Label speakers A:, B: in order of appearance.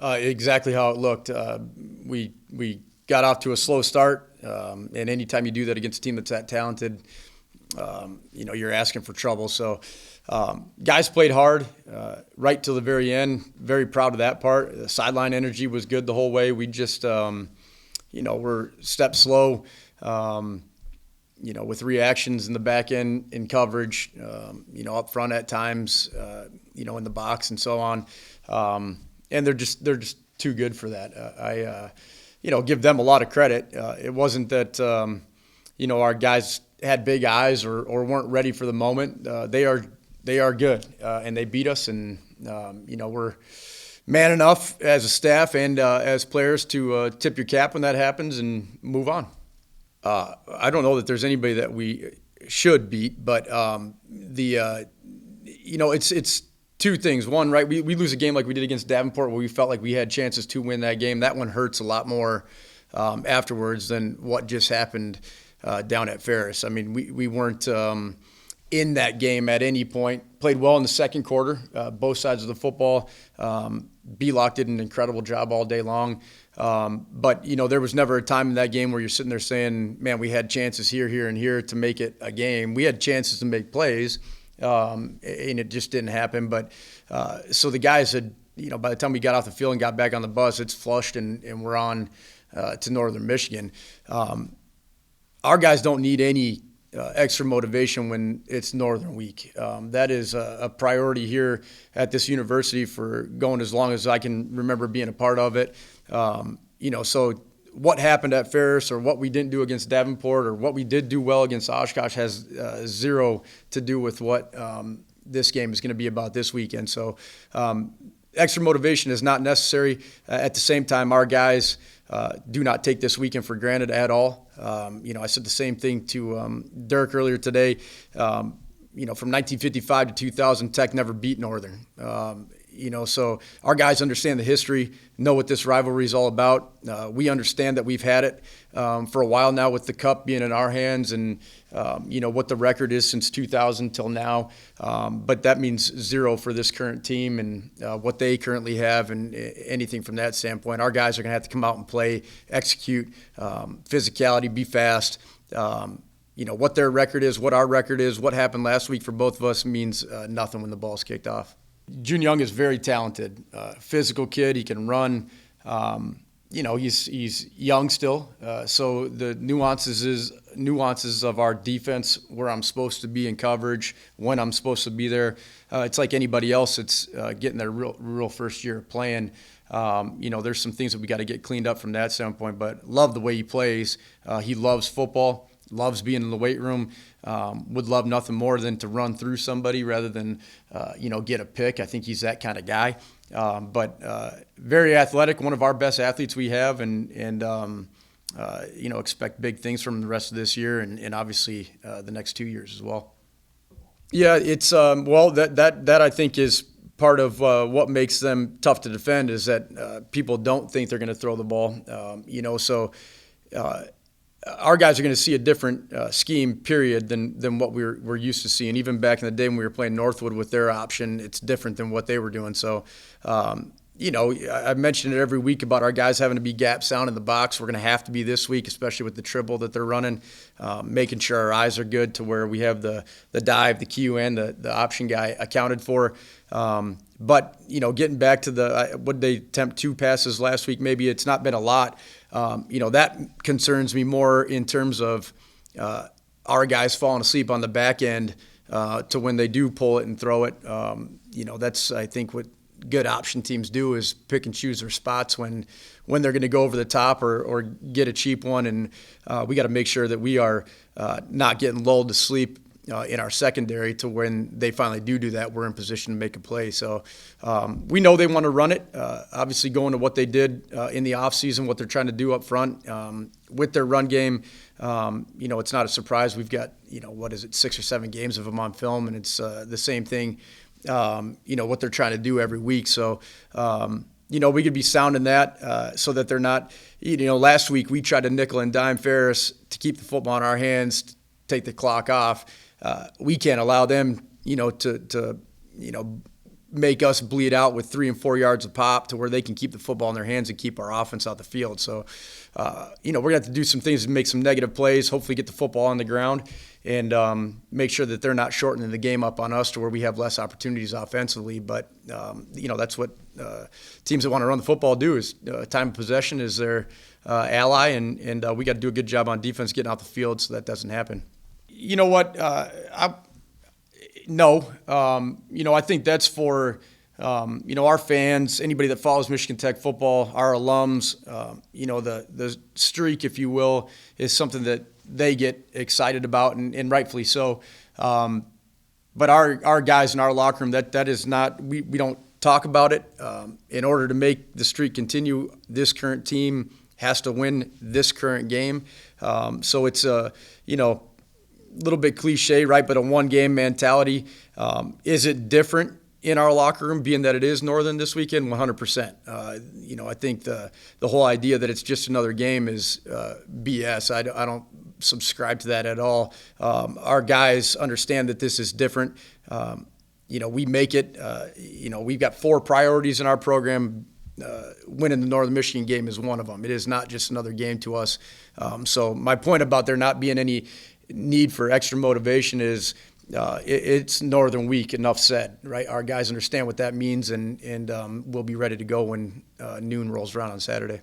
A: Exactly how it looked. We got off to a slow start, and anytime you do that against a team that's that talented, you're asking for trouble. So guys played hard right till the very end. Very proud of that part. The sideline energy was good the whole way. We just, we're step slow. With reactions in the back end in coverage, up front at times, in the box and so on. And they're just too good for that. I give them a lot of credit. It wasn't that, our guys had big eyes or weren't ready for the moment. They are good, and they beat us. And, we're man enough as a staff and as players to tip your cap when that happens and move on. I don't know that there's anybody that we should beat, but it's two things. One, right, we lose a game like we did against Davenport where we felt like we had chances to win that game. That one hurts a lot more afterwards than what just happened down at Ferris. I mean, we weren't in that game at any point. Played well in the second quarter, both sides of the football. Mettlach did an incredible job all day long. But there was never a time in that game where you're sitting there saying, man, we had chances here, here, and here to make it a game. We had chances to make plays, and it just didn't happen. But so the guys had, by the time we got off the field and got back on the bus, it's flushed and we're on to Northern Michigan. Our guys don't need any extra motivation when it's Northern week. That is a priority here at this university for going as long as I can remember being a part of it. So what happened at Ferris or what we didn't do against Davenport or what we did do well against Oshkosh has zero to do with what this game is going to be about this weekend. So extra motivation is not necessary. At the same time, our guys do not take this weekend for granted at all. I said the same thing to Dirk earlier today. From 1955 to 2000, Tech never beat Northern. So our guys understand the history, know what this rivalry is all about. We understand that we've had it for a while now with the cup being in our hands and, what the record is since 2000 till now. But that means zero for this current team and what they currently have and anything from that standpoint. Our guys are going to have to come out and play, execute, physicality, be fast. What their record is, what our record is, what happened last week for both of us means nothing when the ball's kicked off. June Young is very talented, physical kid. He can run. He's young still. So the nuances of our defense, where I'm supposed to be in coverage, when I'm supposed to be there, it's like anybody else. It's getting their real first year playing. There's some things that we got to get cleaned up from that standpoint. But love the way he plays. He loves football. Loves being in the weight room, would love nothing more than to run through somebody rather than, get a pick. I think he's that kind of guy. But very athletic, one of our best athletes we have, and expect big things from him the rest of this year and obviously the next 2 years as well. Yeah, it's that I think is part of what makes them tough to defend is that people don't think they're going to throw the ball. Our guys are going to see a different scheme, period, than what we're used to seeing. Even back in the day when we were playing Northwood with their option, it's different than what they were doing. So, I mentioned it every week about our guys having to be gap sound in the box. We're going to have to be this week, especially with the triple that they're running, making sure our eyes are good to where we have the dive, the Q, and the option guy accounted for. But, getting back to would they attempt 2 passes last week? Maybe it's not been a lot. That concerns me more in terms of our guys falling asleep on the back end to when they do pull it and throw it. That's, I think, what good option teams do is pick and choose their spots when they're going to go over the top or get a cheap one. And we got to make sure that we are not getting lulled to sleep in our secondary to when they finally do that, we're in position to make a play. So we know they want to run it. Obviously going to what they did in the offseason, what they're trying to do up front with their run game, it's not a surprise. We've got, 6 or 7 games of them on film, and it's the same thing, what they're trying to do every week. So, we could be sound in that so that they're not, last week we tried to nickel and dime Ferris to keep the football in our hands, take the clock off. We can't allow them, to make us bleed out with 3 and 4 yards of pop to where they can keep the football in their hands and keep our offense out the field. So, we're going to have to do some things to make some negative plays, hopefully get the football on the ground, and make sure that they're not shortening the game up on us to where we have less opportunities offensively. But, that's what teams that want to run the football do is time of possession is their ally, and we got to do a good job on defense getting out the field so that doesn't happen. You know what? No. I think that's for, our fans, anybody that follows Michigan Tech football, our alums, the streak, if you will, is something that they get excited about, and rightfully so. But our guys in our locker room, that is not, we don't talk about it. In order to make the streak continue, this current team has to win this current game. So it's a little bit cliche, right? But a one-game mentality. Is it different in our locker room, being that it is Northern this weekend? 100%. I think the whole idea that it's just another game is BS. I don't subscribe to that at all. Our guys understand that this is different. We make it. We've got 4 priorities in our program. Winning the Northern Michigan game is one of them. It is not just another game to us. So my point about there not being any need for extra motivation is it's Northern week, enough said, right? Our guys understand what that means, and we'll be ready to go when noon rolls around on Saturday.